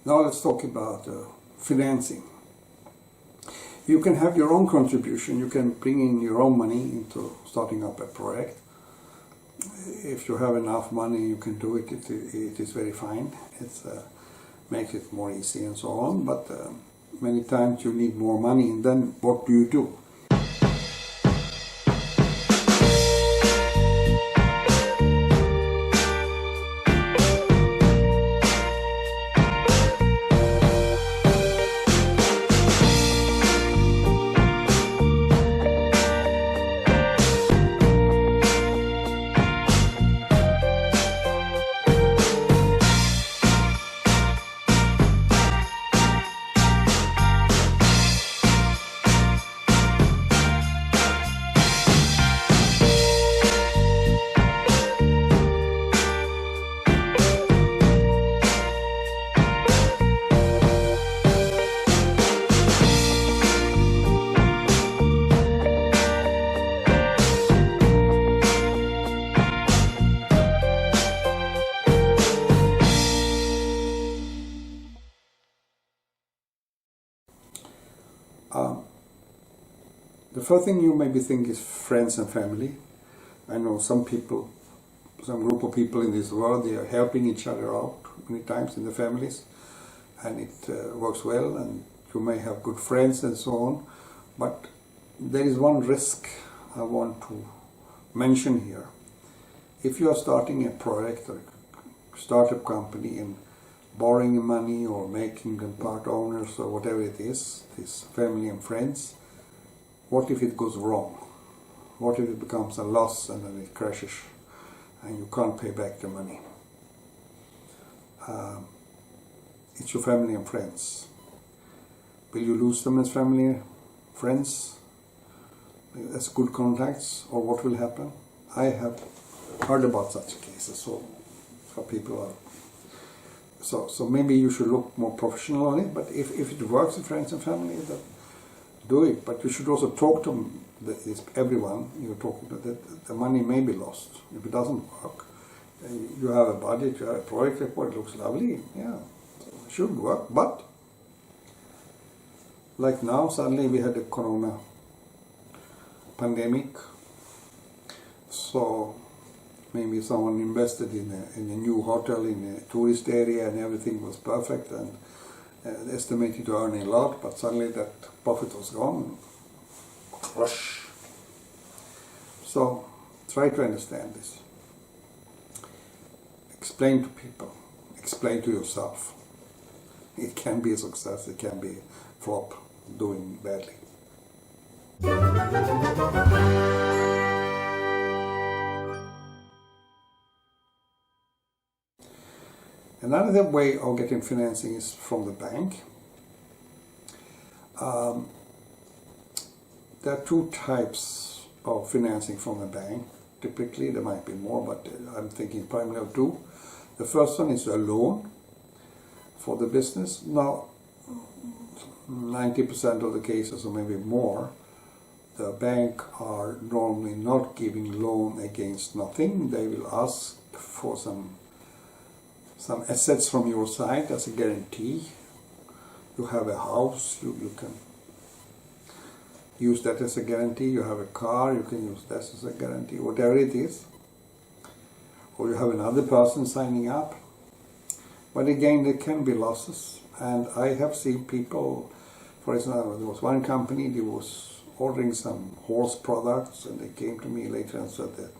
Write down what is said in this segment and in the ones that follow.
Now let's talk about financing. You can have your own contribution, you can bring in your own money into starting up a project. If you have enough money, you can do it. It is very fine. It makes it more easy and so on. But many times you need more money, and then what do you do? The first thing you maybe think is friends and family. I know some people, some group of people in this world, they are helping each other out many times in the families, and it works well, and you may have good friends and so on. But there is one risk I want to mention here. If you are starting a project or startup company and borrowing money or making them part owners or whatever it is, this family and friends, what if it goes wrong? What if it becomes a loss and then it crashes and you can't pay back the money? It's your family and friends. Will you lose them as family, friends, as good contacts, or what will happen? I have heard about such cases, so people are... So maybe you should look more professional on it, but if it works with friends and family, then do it. But you should also talk to everyone you're talking to, that the money may be lost. If it doesn't work, you have a budget, you have a project report, it looks lovely, yeah, so it should work. But like now, suddenly we had the corona pandemic, so maybe someone invested in a new hotel in a tourist area and everything was perfect and estimated to earn a lot, but suddenly that profit was gone. Rush. So try to understand this. Explain to people. Explain to yourself. It can be a success, it can be a flop, doing badly. Another way of getting financing is from the bank. There are two types of financing from the bank. Typically there might be more, but I'm thinking primarily of two. The first one is a loan for the business. Now, 90% of the cases, or maybe more, the bank are normally not giving loan against nothing. They will ask for some assets from your side as a guarantee. You have a house, you can use that as a guarantee. You have a car, you can use that as a guarantee, whatever it is. Or you have another person signing up. But again, there can be losses. And I have seen people, for example, there was one company that was ordering some horse products, and they came to me later and said that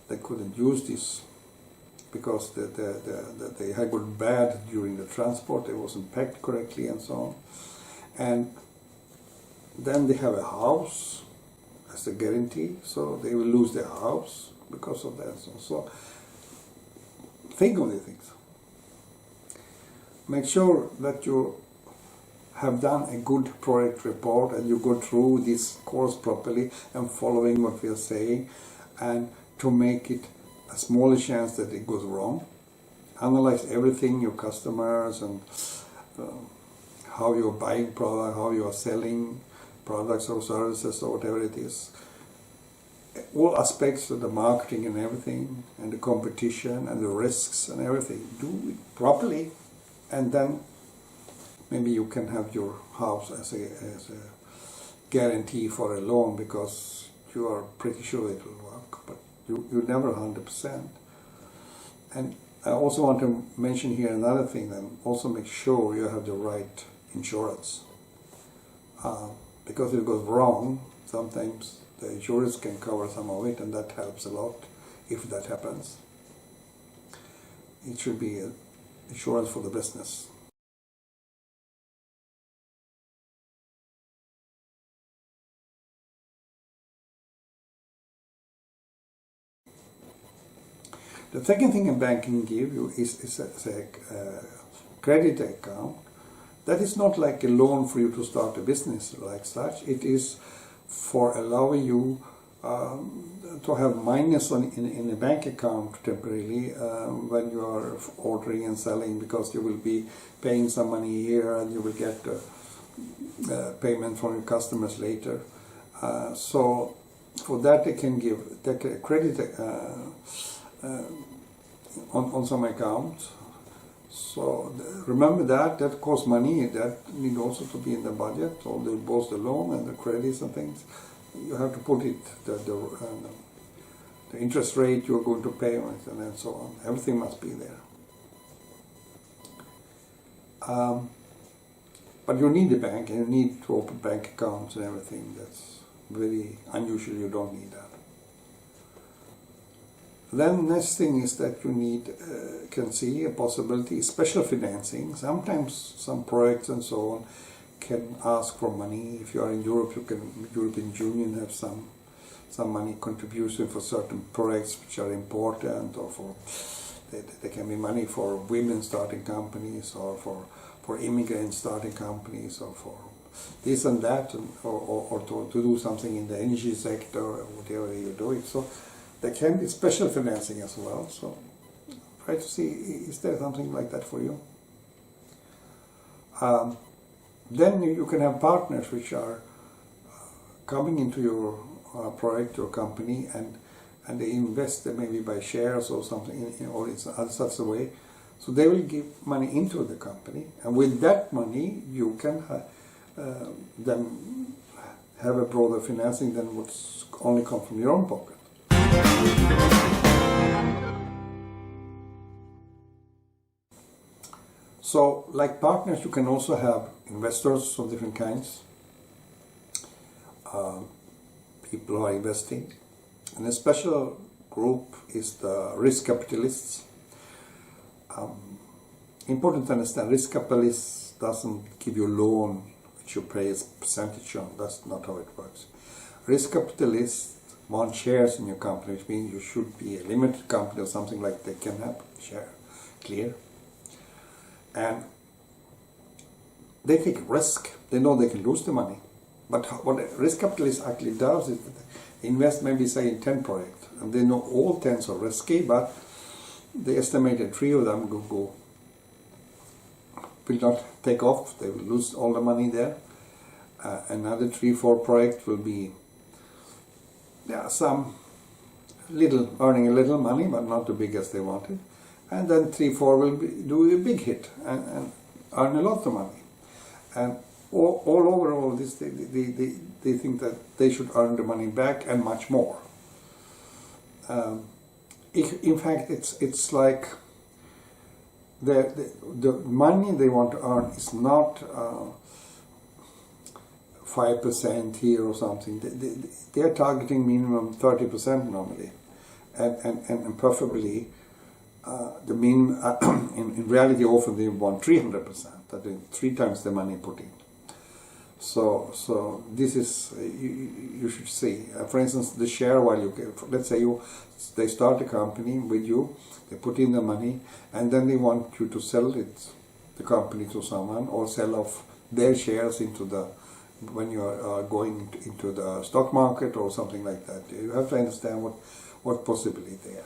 they couldn't use this because they had got bad during the transport, it wasn't packed correctly and so on. And then they have a house as a guarantee, so they will lose their house because of that. So think of these things. Make sure that you have done a good project report and you go through this course properly and following what we are saying, and to make it a smaller chance that it goes wrong. Analyze everything, your customers and how you're buying product, how you are selling products or services or whatever it is. All aspects of the marketing and everything, and the competition and the risks and everything. Do it properly and then maybe you can have your house as a guarantee for a loan because you are pretty sure it will work, but you're never 100%. And I also want to mention here another thing, then also make sure you have the right insurance. Because if it goes wrong, sometimes the insurance can cover some of it, and that helps a lot if that happens. It should be insurance for the business. The second thing a bank can give you is a credit account. That is not like a loan for you to start a business like such. It is for allowing you to have minus in a bank account temporarily when you are ordering and selling, because you will be paying some money here and you will get payment from your customers later. So for that they can give a credit on some account. So remember that costs money. That need also to be in the budget, or both the loan and the credits and things. You have to put it the interest rate you're going to pay on it, and so on. Everything must be there. But you need a bank, and you need to open bank accounts and everything. That's very unusual. You don't need that. Then next thing is that you can see a possibility, special financing. Sometimes some projects and so on can ask for money. If you are in Europe, European Union have some money contribution for certain projects which are important, or for there can be money for women starting companies, or for immigrants starting companies, or for this and that, or to do something in the energy sector, or whatever you're doing. So there can be special financing as well. So try to see, is there something like that for you? Then you can have partners which are coming into your project or company, and they invest maybe by shares or something, or in such a way. So they will give money into the company, and with that money you can then have a broader financing than what's only come from your own pocket. So, like partners, you can also have investors of different kinds, people who are investing, and a special group is the risk capitalists. Important to understand, risk capitalists doesn't give you a loan which you pay a percentage on. That's not how it works. Risk capitalists want shares in your company, which means you should be a limited company or something like that can have share clear. And they take risk. They know they can lose the money. But what a risk capitalist actually does is they invest maybe say in 10 projects, and they know all 10 are risky, but they estimate that 3 of them will not take off. They will lose all the money there. Another 3-4 projects will be some earning a little money, but not the big as they wanted. And then 3-4 will do a big hit and earn a lot of money. And all over all this, they think that they should earn the money back and much more. In fact, it's like the money they want to earn is not 5% here or something. They are targeting minimum 30% normally, and preferably the mean. In reality, often they want 300%. That is 3 times the money put in. So this is you should see. For instance, the share value. Let's say they start a company with you. They put in the money, and then they want you to sell the company to someone, or sell off their shares when you are going into the stock market or something like that. You have to understand what possibility there.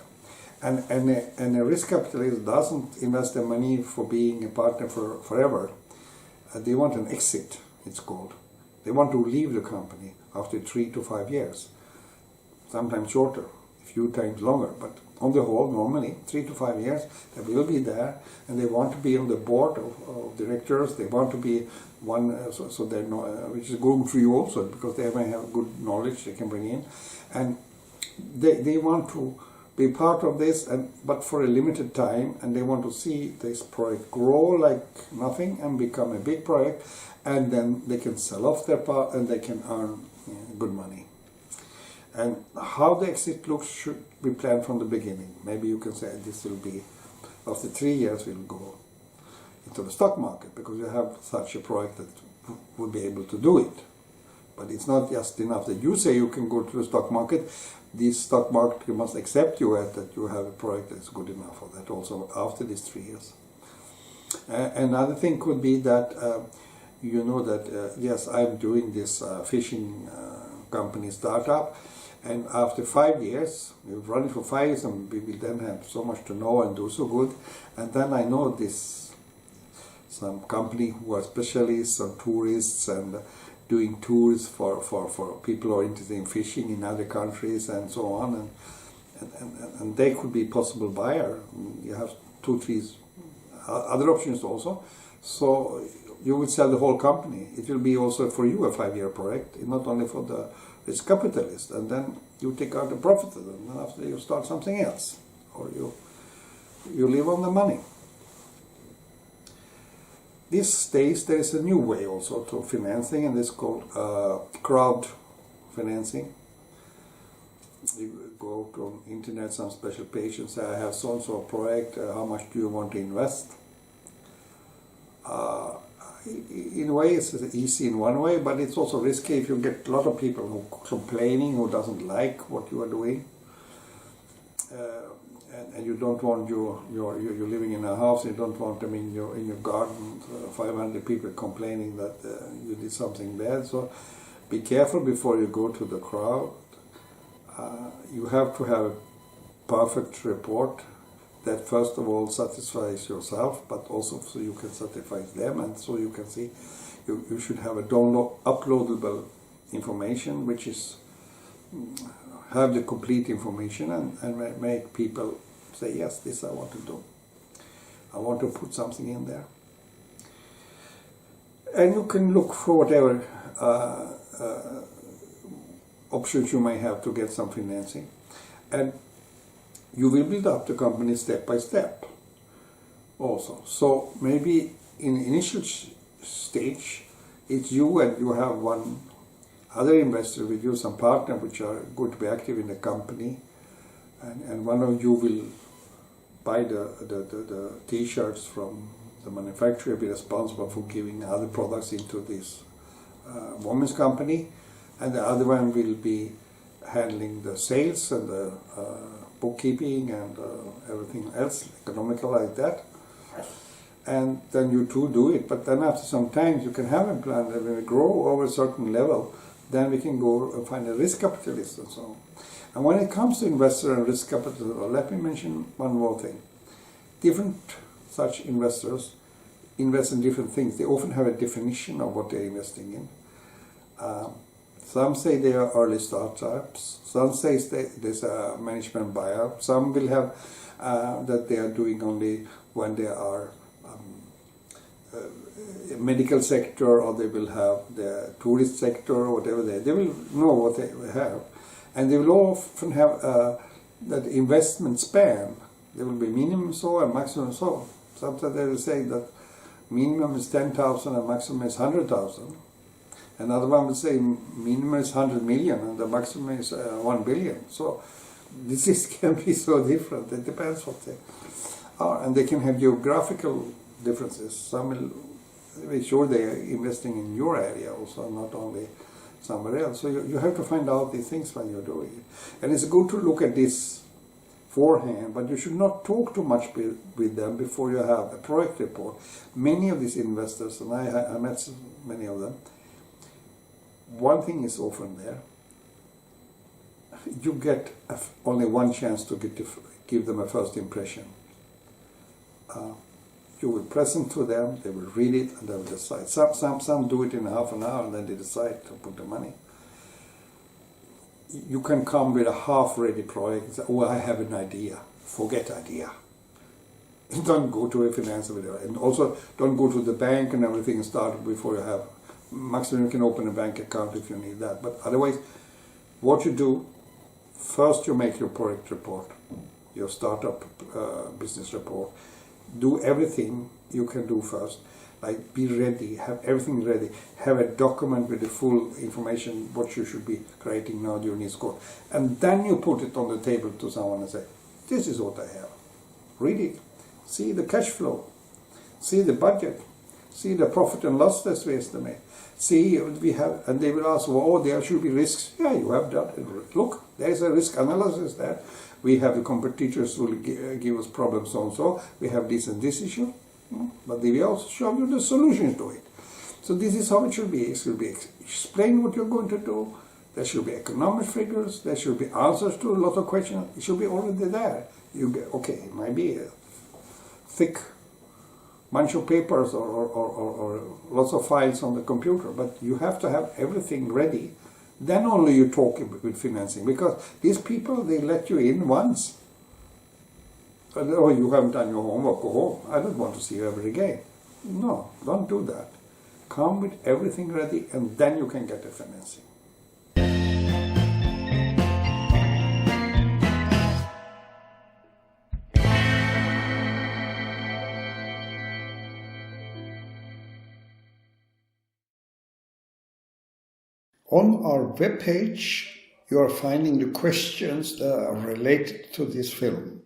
And a risk capitalist doesn't invest their money for being a partner forever. They want an exit, it's called. They want to leave the company after 3 to 5 years, sometimes shorter few times longer, but on the whole, normally 3 to 5 years, they will be there, and they want to be on the board of directors. They want to be one, so they know, which is good for you also, because they may have good knowledge they can bring in, and they want to be part of this, but for a limited time, and they want to see this project grow like nothing and become a big project, and then they can sell off their part and they can earn good money. And how the exit looks should be planned from the beginning. Maybe you can say this will be, after 3 years we'll go into the stock market, because you have such a project that will be able to do it. But it's not just enough that you say you can go to the stock market. This stock market must accept you as that you have a project that's good enough for that also after these 3 years. Another thing could be that you know that yes, I'm doing this fishing company startup, and after 5 years, we've run it for 5 years, and we will then have so much to know and do so good, and then I know this some company who are specialists on tourists and doing tours for people who are interested in fishing in other countries and so on, and they could be possible buyer. You have 2, 3 other options also, so you will sell the whole company. It will be also for you a 5-year project, not only for the risk capitalist, and then you take out the profit of them, and after you start something else, or you live on the money. These days there is a new way also to financing, and it's called crowd financing. You go to internet, some special page, and say, I have so and so project, how much do you want to invest? In a way it's easy in one way, but it's also risky if you get a lot of people who are complaining, who doesn't like what you are doing. And you don't want you're living in a house, you don't want them in your garden, 500 people complaining that you did something bad. So be careful before you go to the crowd. You have to have a perfect report that first of all satisfies yourself, but also so you can satisfy them, and so you can see you should have a uploadable information which is have the complete information and make people say, yes, this I want to do. I want to put something in there. And you can look for whatever options you may have to get some financing. And you will build up the company step by step also. So maybe in initial stage, it's you and you have one other investor with you, some partner which are going to be active in the company, and one of you will buy the t-shirts from the manufacturer, be responsible for giving other products into this women's company, and the other one will be handling the sales and the bookkeeping and everything else, economical like that. And then you two do it, but then after some time you can have a plan that when we grow over a certain level, then we can go and find a risk capitalist and so on. And when it comes to investor and risk capital, let me mention one more thing. Different such investors invest in different things. They often have a definition of what they're investing in. Some say they are early startups. Some say there's a management buyout. Some will have that they are doing only when they are medical sector, or they will have the tourist sector, or whatever they will know what they have. And they will often have that investment span. There will be minimum so and maximum so. Sometimes they will say that minimum is 10,000 and maximum is 100,000. Another one will say minimum is 100 million and the maximum is 1 billion. So this can be so different. It depends what they are. And they can have geographical differences. Some will be sure they are investing in your area also, not only somewhere else. So you have to find out these things when you're doing it. And it's good to look at this beforehand, but you should not talk too much with them before you have a project report. Many of these investors, and I met many of them, one thing is often there. You get only one chance to give them a first impression. You will present to them, they will read it, and they will decide. Some do it in half an hour, and then they decide to put the money. you can come with a half-ready project and say, oh, I have an idea. Forget idea. Don't go to a financier with it. And also, don't go to the bank and everything and start before you have. Maximum you can open a bank account if you need that. But otherwise, what you do, first you make your project report, your startup business report. Do everything you can do first. Like, be ready, have everything ready. Have a document with the full information, what you should be creating now during this course. And then you put it on the table to someone and say, this is what I have. Read it. See the cash flow. See the budget. See the profit and loss that we estimate. See, we have, and they will ask, oh, there should be risks. Yeah, you have done. Look, there is a risk analysis there. We have the competitors who will give us problems so and so. We have this and this issue. But they will also show you the solutions to it. So this is how it should be. It should be explain what you're going to do. There should be economic figures. There should be answers to a lot of questions. It should be already there. You get, okay, it might be a thick bunch of papers or lots of files on the computer, but you have to have everything ready. Then only you talk with financing, because these people, they let you in once. Oh, you haven't done your homework, go home. I don't want to see you ever again. No, don't do that. Come with everything ready, and then you can get the financing. On our webpage, you are finding the questions that are related to this film.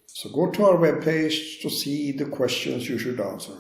So go to our webpage to see the questions you should answer.